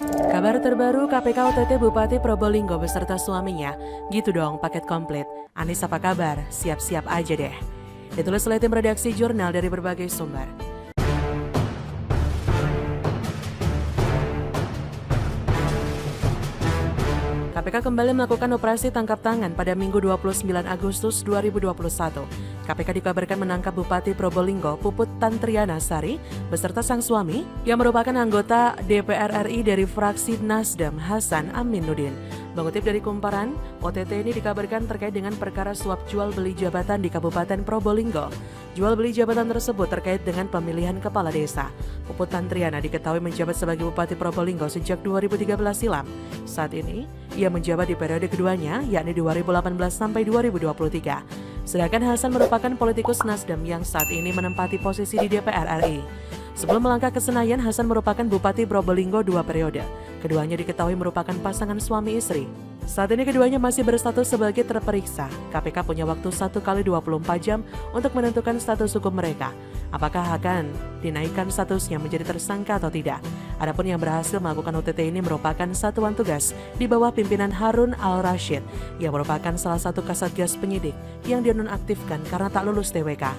Kabar terbaru KPK OTT Bupati Probolinggo beserta suaminya. Gitu dong, paket komplit. Anis apa kabar? Siap-siap aja deh. Ditulis oleh tim redaksi jurnal dari berbagai sumber. KPK kembali melakukan operasi tangkap tangan pada Minggu 29 Agustus 2021. KPK dikabarkan menangkap Bupati Probolinggo Puput Tantriana Sari beserta sang suami yang merupakan anggota DPR RI dari fraksi Nasdem Hasan Aminuddin. Mengutip dari Kumparan, OTT ini dikabarkan terkait dengan perkara suap jual beli jabatan di Kabupaten Probolinggo. Jual beli jabatan tersebut terkait dengan pemilihan kepala desa. Puput Tantriana diketahui menjabat sebagai Bupati Probolinggo sejak 2013 silam. Saat ini, ia menjabat di periode keduanya, yakni 2018 sampai 2023. Sedangkan Hasan merupakan politikus Nasdem yang saat ini menempati posisi di DPR RI. Sebelum melangkah ke Senayan, Hasan merupakan Bupati Probolinggo 2 periode. Keduanya diketahui merupakan pasangan suami istri. Saat ini keduanya masih berstatus sebagai terperiksa. KPK punya waktu 1 kali 24 jam untuk menentukan status hukum mereka. Apakah akan dinaikkan statusnya menjadi tersangka atau tidak? Adapun yang berhasil melakukan OTT ini merupakan satuan tugas di bawah pimpinan Harun Al-Rashid yang merupakan salah satu kasatgas penyidik yang dinonaktifkan karena tak lulus TWK.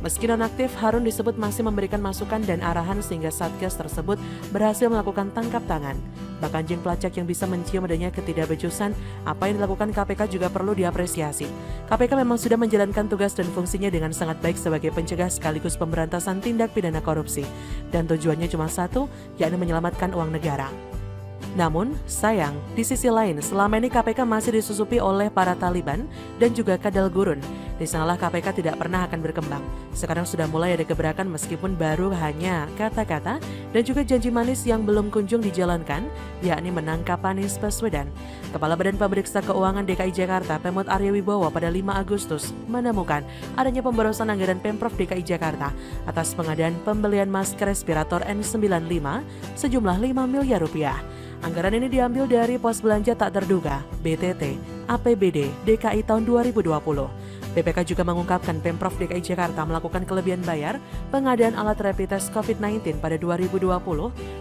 Meski nonaktif, Harun disebut masih memberikan masukan dan arahan sehingga Satgas tersebut berhasil melakukan tangkap tangan. Bahkan jeng pelacak yang bisa mencium adanya ketidakbecusan apa yang dilakukan KPK juga perlu diapresiasi. KPK memang sudah menjalankan tugas dan fungsinya dengan sangat baik sebagai pencegah sekaligus pemberantasan tindak pidana korupsi. Dan tujuannya cuma satu, yakni menyelamatkan uang negara. Namun, sayang, di sisi lain, selama ini KPK masih disusupi oleh para Taliban dan juga kadal gurun. Di sanalah KPK tidak pernah akan berkembang. Sekarang sudah mulai ada gebrakan meskipun baru hanya kata-kata dan juga janji manis yang belum kunjung dijalankan, yakni menangkap Anies Baswedan. Kepala Badan Pemeriksa Keuangan DKI Jakarta, Pemot Arya Wibowo pada 5 Agustus menemukan adanya pemborosan anggaran Pemprov DKI Jakarta atas pengadaan pembelian masker respirator N95 sejumlah 5 miliar rupiah. Anggaran ini diambil dari pos belanja tak terduga, BTT, APBD, DKI tahun 2020. BPK juga mengungkapkan Pemprov DKI Jakarta melakukan kelebihan bayar pengadaan alat rapid test COVID-19 pada 2020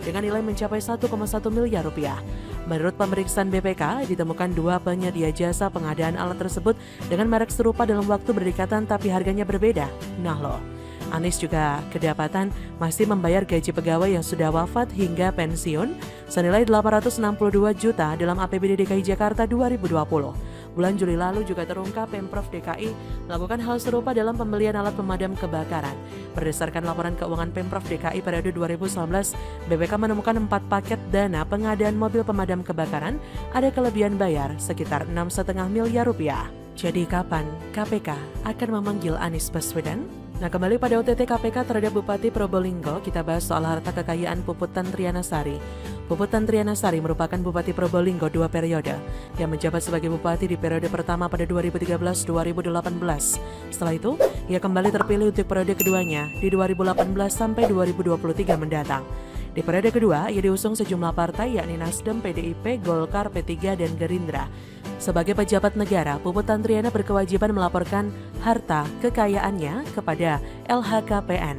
dengan nilai mencapai 1,1 miliar rupiah. Menurut pemeriksaan BPK, ditemukan 2 penyedia jasa pengadaan alat tersebut dengan merek serupa dalam waktu berdekatan tapi harganya berbeda. Nah loh. Anies juga kedapatan masih membayar gaji pegawai yang sudah wafat hingga pensiun senilai 862 juta dalam APBD DKI Jakarta 2020. Bulan Juli lalu juga terungkap Pemprov DKI melakukan hal serupa dalam pembelian alat pemadam kebakaran. Berdasarkan laporan keuangan Pemprov DKI periode 2019, BPK menemukan 4 paket dana pengadaan mobil pemadam kebakaran ada kelebihan bayar sekitar 6,5 miliar rupiah. Jadi kapan KPK akan memanggil Anies Baswedan? Nah, kembali pada OTT KPK terhadap Bupati Probolinggo, kita bahas soal harta kekayaan Puput Tantriana Sari. Puput Tantriana Sari merupakan Bupati Probolinggo 2 periode yang menjabat sebagai Bupati di periode pertama pada 2013-2018. Setelah itu, ia kembali terpilih untuk periode keduanya di 2018 sampai 2023 mendatang. Di periode kedua, ia diusung sejumlah partai yakni Nasdem, PDIP, Golkar, P3, dan Gerindra. Sebagai pejabat negara, Puput Tantriana berkewajiban melaporkan harta kekayaannya kepada LHKPN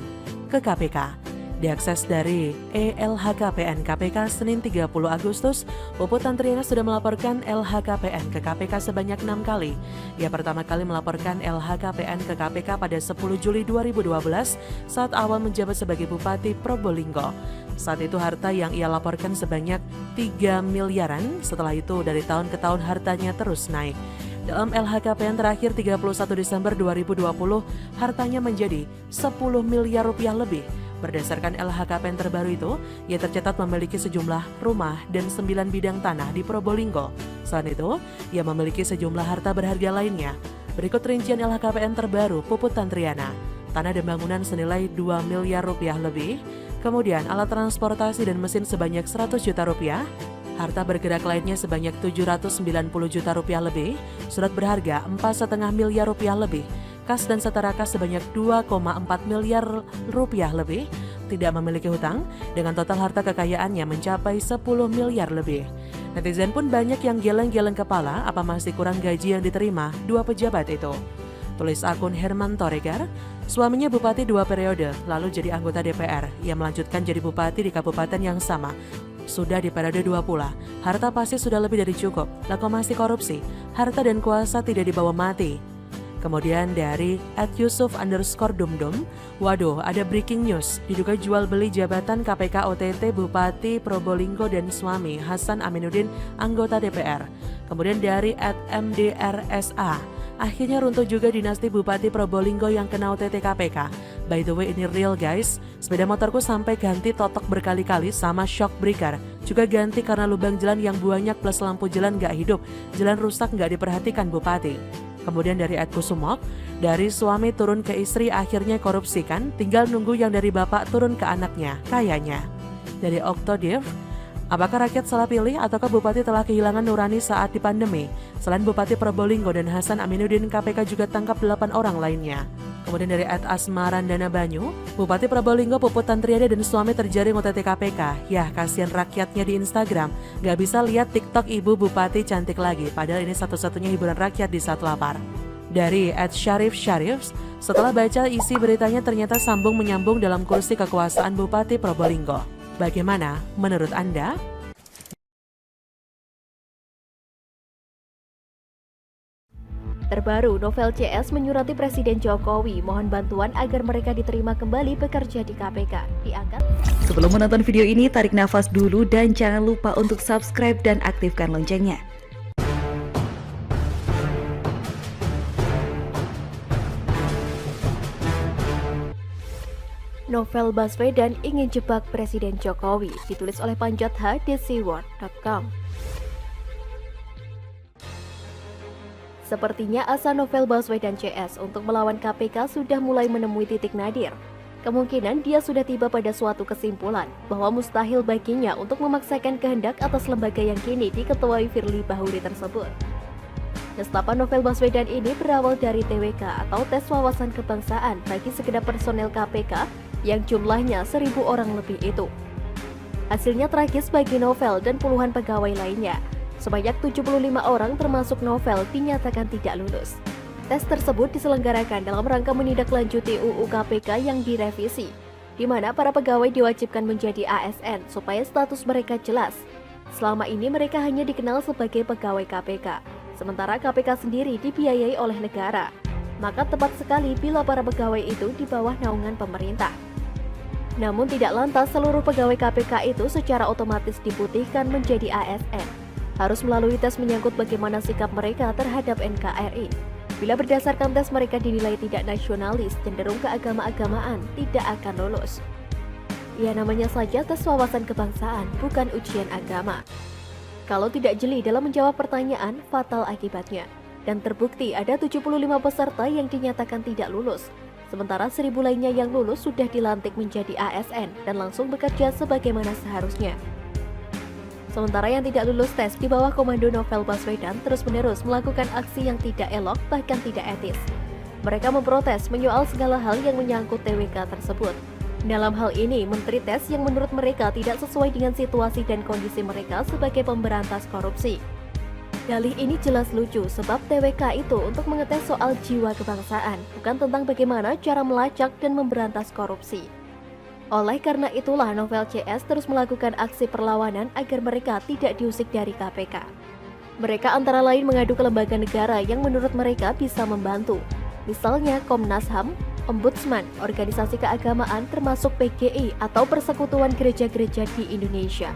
ke KPK. Diakses dari LHKPN KPK Senin 30 Agustus, Puput Tantriana sudah melaporkan LHKPN ke KPK sebanyak 6 kali. Ia pertama kali melaporkan LHKPN ke KPK pada 10 Juli 2012 saat awal menjabat sebagai Bupati Probolinggo. Saat itu harta yang ia laporkan sebanyak 3 miliaran, setelah itu dari tahun ke tahun hartanya terus naik. Dalam LHKPN terakhir 31 Desember 2020, hartanya menjadi 10 miliar rupiah lebih. Berdasarkan LHKPN terbaru itu, ia tercatat memiliki sejumlah rumah dan 9 bidang tanah di Probolinggo. Selain itu, ia memiliki sejumlah harta berharga lainnya. Berikut rincian LHKPN terbaru Puput Tantriana. Tanah dan bangunan senilai 2 miliar rupiah lebih, kemudian alat transportasi dan mesin sebanyak 100 juta rupiah, harta bergerak lainnya sebanyak 790 juta rupiah lebih, surat berharga 4,5 miliar rupiah lebih, kas dan setara kas sebanyak 2,4 miliar rupiah lebih, tidak memiliki hutang, dengan total harta kekayaannya mencapai 10 miliar lebih. Netizen pun banyak yang geleng-geleng kepala apa masih kurang gaji yang diterima 2 pejabat itu. Tulis akun Herman Toregar, suaminya bupati 2 periode, lalu jadi anggota DPR. Ia melanjutkan jadi bupati di kabupaten yang sama. Sudah di periode 2 pula, harta pasti sudah lebih dari cukup. Laku masih korupsi, harta dan kuasa tidak dibawa mati. Kemudian dari @Yusuf_Dumdum, waduh ada breaking news, diduga jual beli jabatan KPK OTT Bupati Probolinggo dan suami Hasan Aminuddin anggota DPR. Kemudian dari @MDRSA, akhirnya runtuh juga dinasti Bupati Probolinggo yang kena OTT KPK. By the way ini real guys, sepeda motorku sampai ganti totok berkali-kali sama shock breaker. Juga ganti karena lubang jalan yang banyak plus lampu jalan gak hidup, jalan rusak gak diperhatikan Bupati. Kemudian dari @Kusumok, dari suami turun ke istri akhirnya korupsi kan, tinggal nunggu yang dari bapak turun ke anaknya, kayaknya. Dari Oktodiv, apakah rakyat salah pilih ataukah Bupati telah kehilangan nurani saat di pandemi? Selain Bupati Probolinggo dan Hasan Aminuddin, KPK juga tangkap 8 orang lainnya. Kemudian dari @Asmarandana Banyu, Bupati Probolinggo Puput Tantriana dan suami terjaring OTT KPK. Yah, kasihan rakyatnya di Instagram, gak bisa lihat TikTok ibu Bupati cantik lagi, padahal ini satu-satunya hiburan rakyat di saat lapar. Dari @Syarif, setelah baca isi beritanya ternyata sambung menyambung dalam kursi kekuasaan Bupati Probolinggo. Bagaimana menurut Anda? Terbaru, Novel CS menyurati Presiden Jokowi mohon bantuan agar mereka diterima kembali bekerja di KPK. Diangkat. Sebelum menonton video ini, tarik nafas dulu dan jangan lupa untuk subscribe dan aktifkan loncengnya. Novel Baswedan ingin jebak Presiden Jokowi, ditulis oleh Panjat H di seaworld.com. Sepertinya asa Novel Baswedan CS untuk melawan KPK sudah mulai menemui titik nadir. Kemungkinan dia sudah tiba pada suatu kesimpulan bahwa mustahil baginya untuk memaksakan kehendak atas lembaga yang kini diketuai Firly Bahuri tersebut. Nestapan Novel Baswedan ini berawal dari TWK atau tes wawasan kebangsaan bagi segenap personel KPK yang jumlahnya 1.000 orang lebih itu. Hasilnya tragis bagi Novel dan puluhan pegawai lainnya. Sebanyak 75 orang termasuk Novel dinyatakan tidak lulus. Tes tersebut diselenggarakan dalam rangka menindaklanjuti UU KPK yang direvisi, di mana para pegawai diwajibkan menjadi ASN supaya status mereka jelas. Selama ini mereka hanya dikenal sebagai pegawai KPK, sementara KPK sendiri dibiayai oleh negara. Maka tepat sekali bila para pegawai itu di bawah naungan pemerintah. Namun tidak lantas seluruh pegawai KPK itu secara otomatis diputihkan menjadi ASN. Harus melalui tes menyangkut bagaimana sikap mereka terhadap NKRI. Bila berdasarkan tes mereka dinilai tidak nasionalis, cenderung keagama-agamaan, tidak akan lulus. Ya namanya saja tes wawasan kebangsaan, bukan ujian agama. Kalau tidak jeli dalam menjawab pertanyaan, fatal akibatnya. Dan terbukti ada 75 peserta yang dinyatakan tidak lulus. Sementara 1.000 lainnya yang lulus sudah dilantik menjadi ASN dan langsung bekerja sebagaimana seharusnya. Sementara yang tidak lulus tes di bawah komando Novel Baswedan terus-menerus melakukan aksi yang tidak elok bahkan tidak etis. Mereka memprotes menyoal segala hal yang menyangkut TWK tersebut. Dalam hal ini, menteri tes yang menurut mereka tidak sesuai dengan situasi dan kondisi mereka sebagai pemberantas korupsi. Dalih ini jelas lucu sebab TWK itu untuk mengetes soal jiwa kebangsaan, bukan tentang bagaimana cara melacak dan memberantas korupsi. Oleh karena itulah Novel CS terus melakukan aksi perlawanan agar mereka tidak diusik dari KPK. Mereka antara lain mengadu ke lembaga negara yang menurut mereka bisa membantu. Misalnya Komnas HAM, Ombudsman, organisasi keagamaan termasuk PGI atau Persekutuan Gereja-Gereja di Indonesia.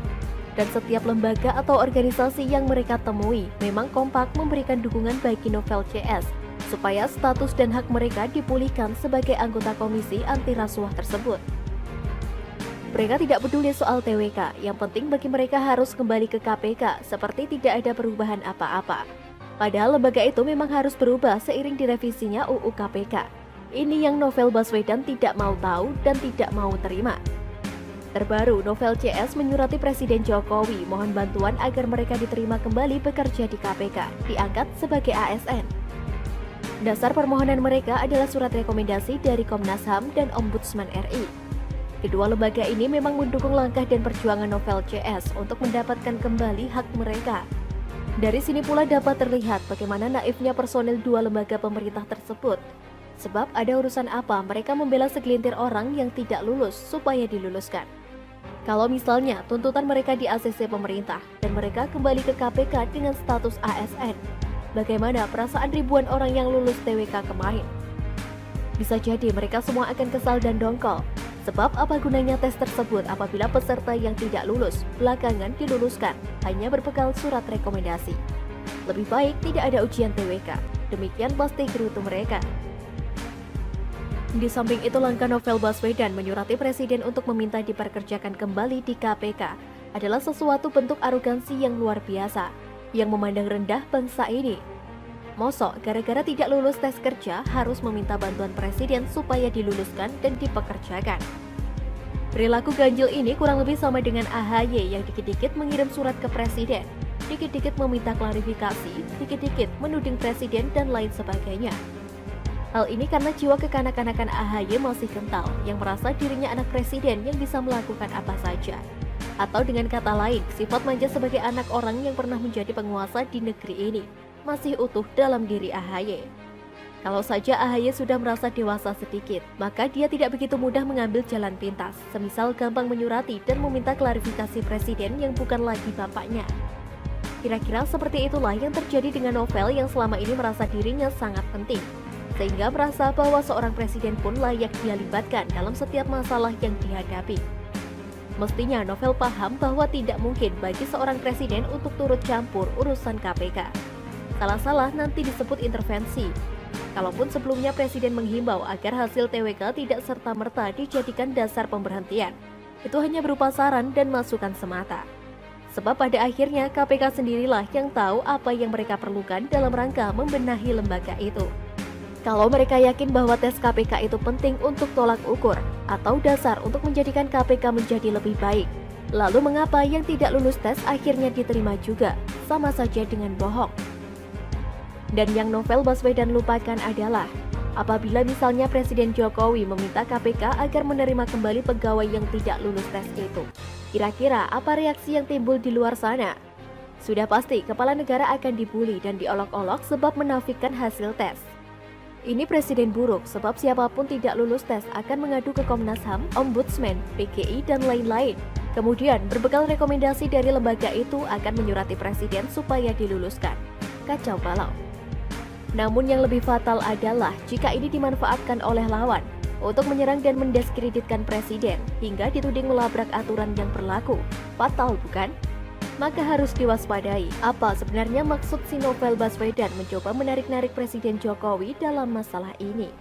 Dan setiap lembaga atau organisasi yang mereka temui memang kompak memberikan dukungan bagi Novel CS supaya status dan hak mereka dipulihkan sebagai anggota komisi anti rasuah tersebut. Mereka tidak peduli soal TWK, yang penting bagi mereka harus kembali ke KPK seperti tidak ada perubahan apa-apa. Padahal lembaga itu memang harus berubah seiring direvisinya UU KPK. Ini yang Novel Baswedan tidak mau tahu dan tidak mau terima. Terbaru, Novel CS menyurati Presiden Jokowi mohon bantuan agar mereka diterima kembali bekerja di KPK, diangkat sebagai ASN. Dasar permohonan mereka adalah surat rekomendasi dari Komnas HAM dan Ombudsman RI. Kedua lembaga ini memang mendukung langkah dan perjuangan Novel CS untuk mendapatkan kembali hak mereka. Dari sini pula dapat terlihat bagaimana naifnya personel dua lembaga pemerintah tersebut. Sebab ada urusan apa mereka membela segelintir orang yang tidak lulus supaya diluluskan. Kalau misalnya tuntutan mereka di ACC pemerintah dan mereka kembali ke KPK dengan status ASN, bagaimana perasaan ribuan orang yang lulus TWK kemarin? Bisa jadi mereka semua akan kesal dan dongkol. Sebab apa gunanya tes tersebut apabila peserta yang tidak lulus belakangan diluluskan hanya berbekal surat rekomendasi. Lebih baik tidak ada ujian TWK. Demikian pasti gerutu mereka. Di samping itu, langkah Novel Baswedan menyurati Presiden untuk meminta diperkerjakan kembali di KPK adalah sesuatu bentuk arogansi yang luar biasa, yang memandang rendah bangsa ini. Mosok gara-gara tidak lulus tes kerja harus meminta bantuan Presiden supaya diluluskan dan dipekerjakan. Perilaku ganjil ini kurang lebih sama dengan AHY yang dikit-dikit mengirim surat ke Presiden, dikit-dikit meminta klarifikasi, dikit-dikit menuding Presiden dan lain sebagainya. Hal ini karena jiwa kekanak-kanakan AHY masih kental, yang merasa dirinya anak Presiden yang bisa melakukan apa saja. Atau dengan kata lain, sifat manja sebagai anak orang yang pernah menjadi penguasa di negeri ini masih utuh dalam diri AHY. Kalau saja AHY sudah merasa dewasa sedikit, maka dia tidak begitu mudah mengambil jalan pintas, semisal gampang menyurati dan meminta klarifikasi Presiden yang bukan lagi bapaknya. Kira-kira seperti itulah yang terjadi dengan Novel yang selama ini merasa dirinya sangat penting, sehingga merasa bahwa seorang presiden pun layak dia libatkan dalam setiap masalah yang dihadapi. Mestinya Novel paham bahwa tidak mungkin bagi seorang presiden untuk turut campur urusan KPK. Salah-salah nanti disebut intervensi. Kalaupun sebelumnya Presiden menghimbau agar hasil TWK tidak serta-merta dijadikan dasar pemberhentian, itu hanya berupa saran dan masukan semata. Sebab pada akhirnya KPK sendirilah yang tahu apa yang mereka perlukan dalam rangka membenahi lembaga itu. Kalau mereka yakin bahwa tes KPK itu penting untuk tolak ukur atau dasar untuk menjadikan KPK menjadi lebih baik, lalu mengapa yang tidak lulus tes akhirnya diterima juga? Sama saja dengan bohong. Dan yang Novel Baswedan lupakan adalah apabila misalnya Presiden Jokowi meminta KPK agar menerima kembali pegawai yang tidak lulus tes itu. Kira-kira apa reaksi yang timbul di luar sana? Sudah pasti kepala negara akan dibully dan diolok-olok sebab menafikan hasil tes. Ini presiden buruk sebab siapapun tidak lulus tes akan mengadu ke Komnas HAM, Ombudsman, PGI, dan lain-lain. Kemudian berbekal rekomendasi dari lembaga itu akan menyurati presiden supaya diluluskan. Kacau balau. Namun yang lebih fatal adalah jika ini dimanfaatkan oleh lawan untuk menyerang dan mendiskreditkan presiden hingga dituding melabrak aturan yang berlaku. Fatal bukan? Maka harus diwaspadai apa sebenarnya maksud si Novel Baswedan mencoba menarik-narik Presiden Jokowi dalam masalah ini.